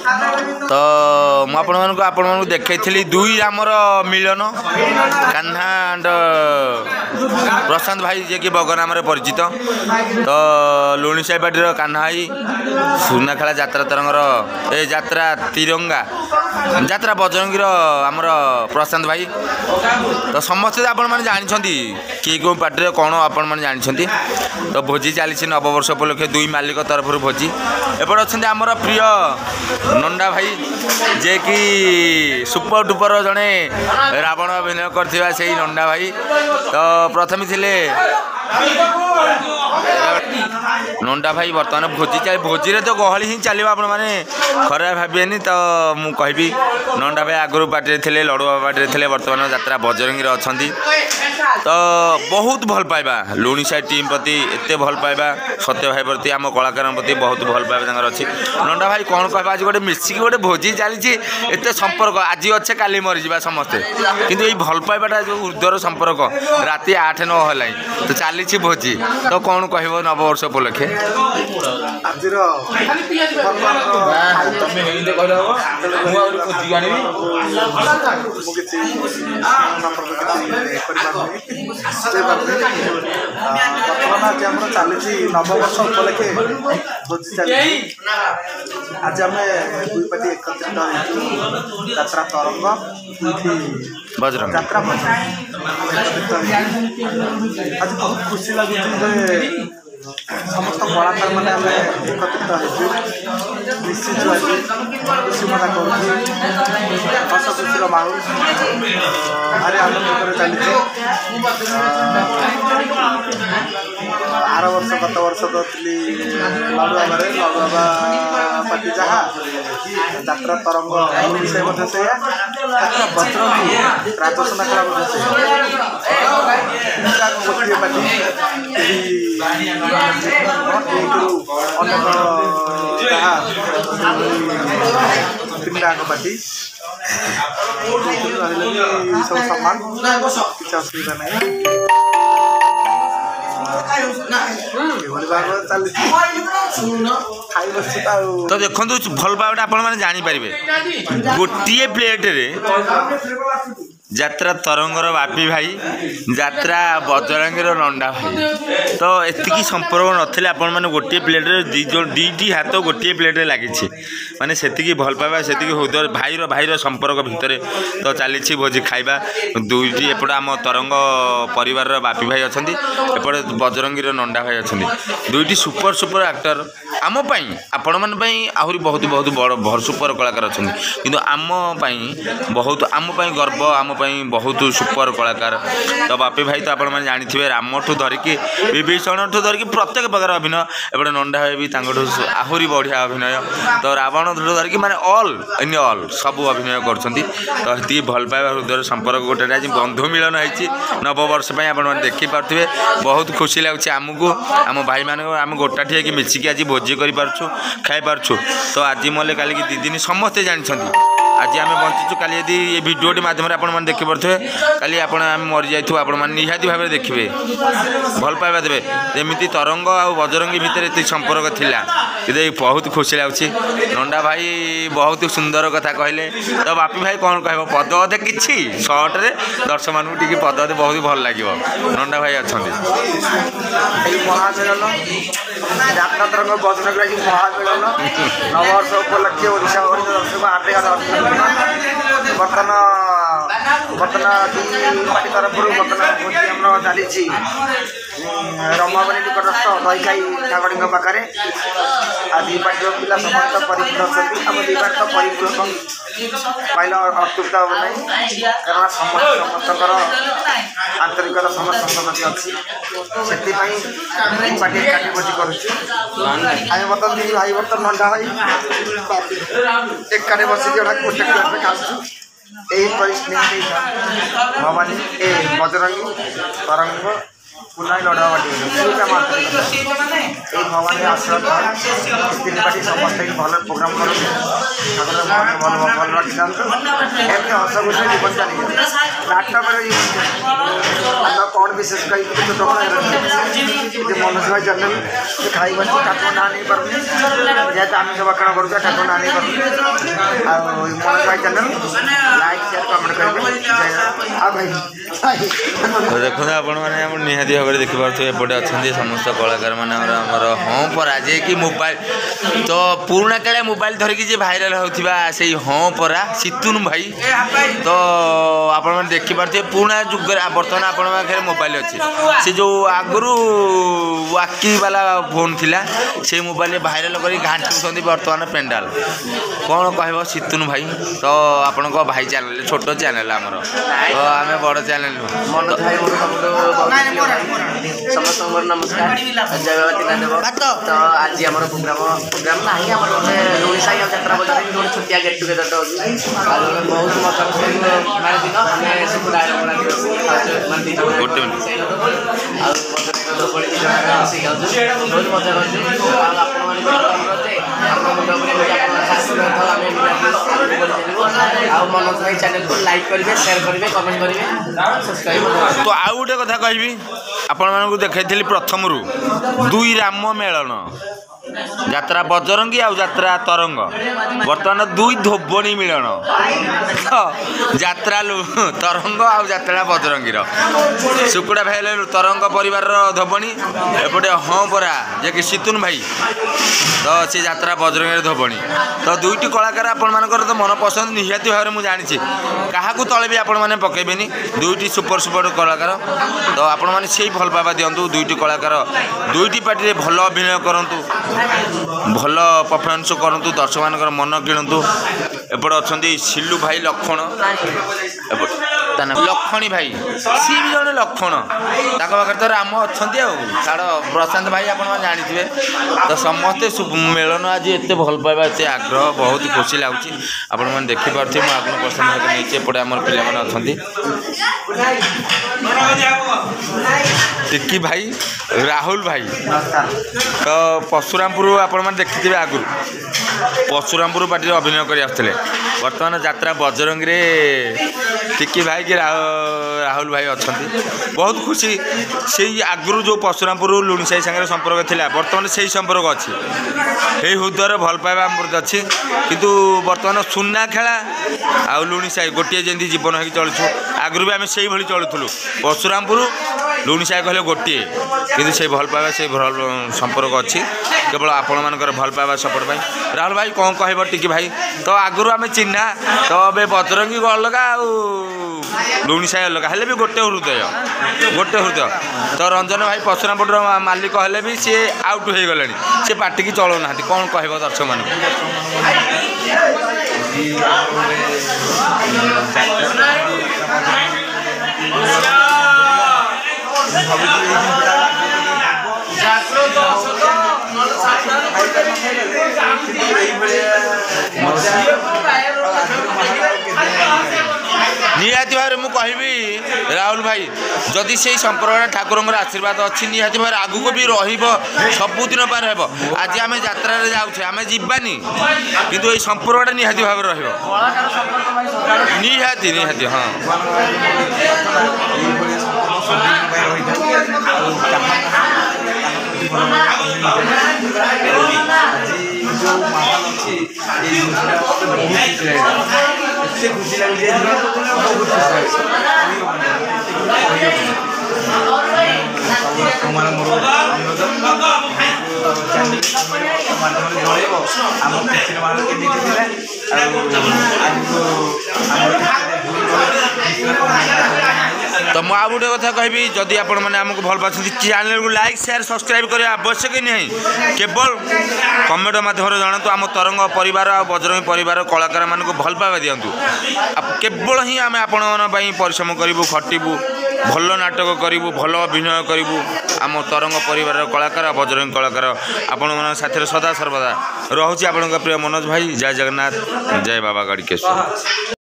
तो मुझे देखी दुई आमर मिलन कान्हा एंड प्रशांत भाई जे कि बगनाम परिचित तो लुणीसाई पार्टी कान्हा भाई सुनाखेला यात्रा तरंगर ए यात्रा तिरंगा यात्रा बजरंगीर आमर प्रशांत भाई तो समस्ते आपण मैंने जानते किए कौ पार्टी कौन आपण मैंने जानते तो भोजी चली नववर्ष उपलक्षे दुई मालिक तरफ भोजी एपटे अच्छा आमर प्रिय नंडा भाई जे कि सुपर डुपर जड़े रावण अभिनय करथिबा सेही नंडा भाई तो प्रथम थिले नंडा भाई बर्तमान भोजी तो गहली ही चलो आप खराब भावेनि तो मुझे कहबी नंडा भाई आगुरी पार्टी थे लड़ुआ पार्टी थे बर्तमान यात्रा बजरंगी अच्छा तो बहुत भल पाइबा लुणीसाई टीम प्रति एत भल पाइबा सत्य भाई प्रति आम कलाकार प्रति बहुत भल पाइबा अच्छी नंडा भाई कौन कह आज गोटे मिसिक गोटे भोजी चली एत संपर्क आज अच्छे काली मरीजा समस्ते किंतु ये भल पाइबाटा जो हृदयर संपर्क राति 8-9 है तो चली भोजी तो कौन कह नववर्ष उपलक्षे चली नववर्ष उपलक्षे भोजी चली आज आम दुई पार्टी एकत्रित यात्रा तरंग बजरंग यात्रा आज बहुत खुशी लगे समस्त कलाकार मैंने एकत्रित हो निश्चित खुशी मजा कर हस खुशी माहौल भारी आनंद चली आर वर्ष गत वर्ष तो थी लड़ुआ लड़ुआ पार्टी जहाँ यात्रा तरंग विषय से यात्रा बजरंगी राजसना खेला गोटे पार्टी तीन पार्टी सब सामान किसी असुविधा नहीं तो देखो भल पाइबा आप जानीपारे गोटे प्लेट रे यात्रा तरंगर बापी भाई यात्रा बजरंगीर नंडा भाई तो एतिकी संपर्क नथिले आपण माने गोटे प्लेट रे दीटी हाथ गोटे प्लेट रे लागिछि माने सेतिकी भल पाइबा सेतिकी हृदय भाईर संपर्क भितर तो चली भोजी खाइबा दुईटी एपट आम तरंग परिवार बापी भाई अछंती एपटे बजरंगीर नंडा भाई अछंती दुईटी सुपर सुपर एक्टर आम पाई आपण मन पाई आहुरी बहुत बहुत बड़ भर सुपर कलाकार अछंती किंतु आम पाई बहुत आम पाई गर्व आम बहुत सुपर कलाकार तो बापी भाई तो आप जानी रामठू धरिकी विभीषण ठू धरिकी प्रत्येक प्रकार अभिनय एपटे नंडा भाई भी आहुरी बढ़िया अभिनय तो रावण ठू धरिकी माने ऑल इन ऑल सब अभिनय कर भल पाइबा हृदय संपर्क गोटे आज बंधु मिलन होती नववर्ष आप देखिपे बहुत खुशी लगुच आमको आम भाई मान आम गोटाठी मिसिकी आज भोजी कर खाई पार्छु तो आज मल्ले काली दी दिन समस्ते जानते आज आम बंचु काली यदि ये भिडियोटी माध्यम देखिपे काली आप मरी जाइए आप निहाती भाव देखिए भल पाइबा देवे जमी तरंग आ बजरंगी भितर ये संपर्क थिला कि बहुत खुशी लगुच नंडा भाई बहुत सुंदर कथा कहले तो बापी भाई कौन कह पद अधे कि सर्ट रे दर्शक मानू टी पद अधे बहुत भल लगे नंडा भाई अच्छा यात्रा तरंग बजरंगी महामिलन नववर्ष उपलक्षे ओडिशा दर्शक बर्तमान पार्टी तरफ भोजी आम चली रमाबली निकटस्थ दहीखाई ठाकड़ी पाखे दी पार्टी पिला समस्त परिपूर्ण अच्छा आम दी पार्टी तो परिपूर्ण पाइल अत्युक्त हम ना कारण समस्त आंतरिकता समस्त अच्छी से पार्टी एकाठी भोजी करें बर्तमान दी भाई बर्तमान नंडा भाई एकाठी बस गोटे प्लेट खाऊ यही परिस्थिति भवानी ए बजरंगी तरंग पुनः लड़ा बाटी ये भगवान आशीर्वाद तीन पार्टी समस्त भल प्रोग्राम कर भल बाटी जातु एमती हस खुश जीवन चली नाटक कौन विशेष कहीं छोट मनोज भाई चैनल खाई ठाकुर ना नहीं पार्टी जेहतु आम सब कण कर ठाकुर ना नहीं पार्टी मनोज भाई चैनल लाइक शेयर कमेंट करेंगे भाई देखो आपण मैंने निहाती भाव में देखिपे एपटे अच्छा समस्त कलाकार मैंने हाँ परा जे कि मोबाइल तो पुराणा काले मोबाइल धरिकी जे भाइराल होता से हाँ परा सितुन भाई तो आपण मैंने देखिपे पुराणा जुग बर्तमान आपण पाखे मोबाइल अच्छे से जो आगु वाकी वाला फोन थिला से मोबाइल भाइराल कर घाटुंट बर्तमान पेंडाल कौन कह सितुन भाई तो आपण भाई चैनल छोट चैनल आमर तो आम बड़ चैनल समस्त नमस्कार जय बाबा तो आज आम प्रोग्राम ना गोटे ओडिशा यात्रा बजार गोटे छोटिया गेट टुगेदर बहुत मजा दिन बहुत मजा मनोज भाई चैनल को लाइक करेंगे शेयर करेंगे कमेंट करेंगे सब्सक्राइब तो आउ गोटे कथा कहबी आपण मानकु देखैथिली प्रथम रु दुई राम मेलन यात्रा बजरंगी आउ यात्रा तरंग बर्तमान दुई धोबणी मिलन तो यात्रा तरंग आउ यात्रा बजरंगी सुकुड़ा भाई तरंग परिवार धोबणी एपटे हाँ परा जे कि सितुन भाई तो से यात्रा बजरंगी धोबणी तो दुईटी कलाकार आपण मानकर तो मन पसंद निहाती भाव में मुझे क्या तले भी आपण मैंने पकेबेनी दुईटी सुपर सुपर कलाकार तो आपण मैंने से भल पावा दिंतु दुईटी कलाकार दुईटी पार्टी भल अभिनय करूँ भल परफॉर्मेंस करूँ दर्शक मान मन किणु एपटे अच्छा सिलू भाई लक्षण लक्षणी भाई सी भी जन लक्षण पाखे तो राम अच्छा छाड़ प्रशांत भाई आप जानते तो समस्ते मेलन आज एत भल पाइबा एत आग्रह बहुत खुशी लगुच आपण मैंने देखिपे मुझे आपको प्रशांत भाई नहीं एपटे आम पिला अच्छा टिक्की भाई राहुल भाई तो परशुरामपुर आपण देखिथे आगुरी परशुरामपुर पार्टी अभिनय कर आसुले बर्तमान यात्रा बजरंगी रे टिक्की भाई कि राहुल भाई अच्छा बहुत खुशी से आगु जो परशुरामपुर लुणीसाई सागर संपर्क था बर्तमान से संपर्क अच्छी यही हृदय भल पाइबा अमृत अच्छी किंतु बर्तमान सुना खेला आउ लुणीसाई गोटे जमी जीवन हो चलुँ आगु भी आम से भाई चलुलु परशुरामपुर लुणीसाई कहले गोटे किंतु से भल पाइबा से भल संपर्क अच्छी केवल आपण मानकर भल पाइबा सपोर्ट भाई राहुल भाई कौन कह टिकी भाई तो आगु आम चिन्हा तो ए बजरंगी अलगा लुणीसाई अलग हेल्ले भी गोटे हृदय तो रंजन भाई परशुरामपुर मालिक हेल्ले भी सी आउट हो गले सी पार्टी की चलाऊ ना कौन कह दर्शक मान निहाती भाव में कहबी राहुल भाई जदि से संपर्क ठाकुर आशीर्वाद अच्छी निहाती भाव आगू भी सबुदिन पार हे आज आम यात्रा जाऊे आम जानी किंतु ये संपर्क निहाती भाव निहाती निहाती हाँ जो माहौल अच्छी एते खुशी लगे बहुत तो मुझे आ गोटे कथा कहबी जदि आपण मैंने आमको भल पाती चैनल को लाइक शेयर सब्सक्राइब करने आवश्यक नहीं केवल कमेंट माध्यम जनातु आम तरंग परिवार आ बजरंगी परिवार कलाकार मान भल पाइबा दिंतु केवल ही आम आपण परिश्रम करूँ खटबू भल नाटक करूँ भल अभिनय करूँ आम तरंग परिवार कलाकार बजरंगी कलाकार आपण साथी सदा सर्वदा रोचे आपण प्रिय मनोज भाई जय जगन्नाथ जय बाबा गणकेश्वर।